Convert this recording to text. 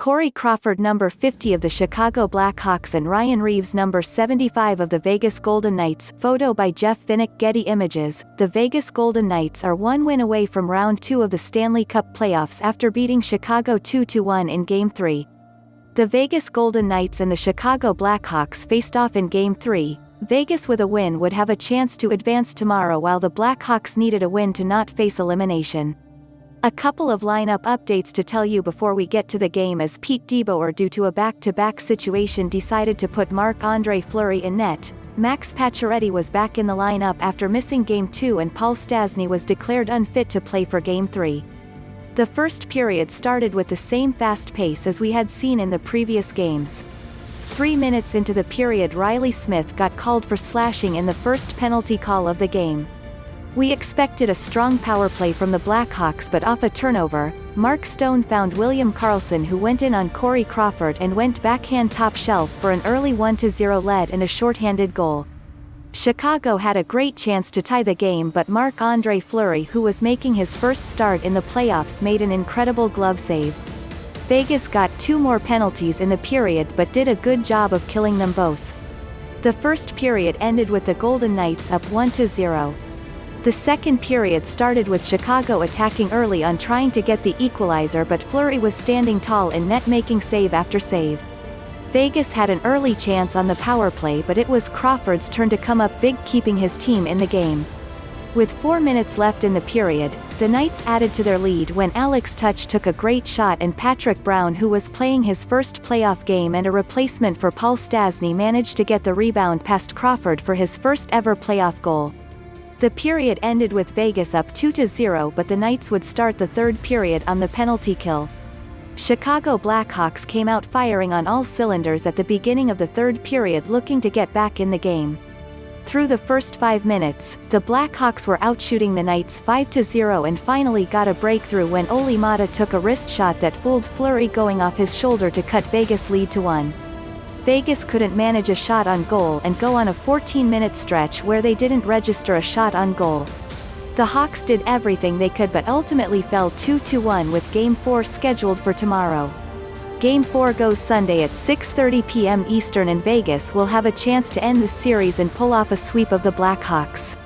Corey Crawford number 50 of the Chicago Blackhawks and Ryan Reaves number 75 of the Vegas Golden Knights. Photo by Jeff Vinnick. Getty Images. The Vegas Golden Knights are one win away from Round 2 of the Stanley Cup Playoffs after beating Chicago 2-1 in Game 3. The Vegas Golden Knights and the Chicago Blackhawks faced off in Game 3. Vegas with a win would have a chance to advance tomorrow, while the Blackhawks needed a win to not face elimination. A couple of lineup updates to tell you before we get to the game, as Pete Deboer, due to a back-to-back situation, decided to put Marc Andre Fleury in net. Max Pacioretty was back in the lineup after missing Game 2, and Paul Stasny was declared unfit to play for Game 3. The first period started with the same fast pace as we had seen in the previous games. 3 minutes into the period, Reilly Smith got called for slashing in the first penalty call of the game. We expected a strong power play from the Blackhawks, but off a turnover, Mark Stone found William Karlsson, who went in on Corey Crawford and went backhand top shelf for an early 1-0 lead and a shorthanded goal. Chicago had a great chance to tie the game, but Marc Andre Fleury, who was making his first start in the playoffs, made an incredible glove save. Vegas got 2 more penalties in the period but did a good job of killing them both. The first period ended with the Golden Knights up 1-0. The second period started with Chicago attacking early on, trying to get the equalizer, but Fleury was standing tall in net, making save after save. Vegas had an early chance on the power play, but it was Crawford's turn to come up big, keeping his team in the game. With 4 minutes left in the period, the Knights added to their lead when Alex Tuch took a great shot, and Patrick Brown, who was playing his first playoff game and a replacement for Paul Stasny, managed to get the rebound past Crawford for his first ever playoff goal. The period ended with Vegas up 2-0, but the Knights would start the third period on the penalty kill. Chicago Blackhawks came out firing on all cylinders at the beginning of the third period, looking to get back in the game. Through the first 5 minutes, the Blackhawks were outshooting the Knights 5-0 and finally got a breakthrough when Olli Maatta took a wrist shot that fooled Fleury, going off his shoulder to cut Vegas' lead to 1. Vegas couldn't manage a shot on goal and go on a 14-minute stretch where they didn't register a shot on goal. The Hawks did everything they could but ultimately fell 2-1, with Game 4 scheduled for tomorrow. Game 4 goes Sunday at 6:30 p.m. Eastern, and Vegas will have a chance to end the series and pull off a sweep of the Blackhawks.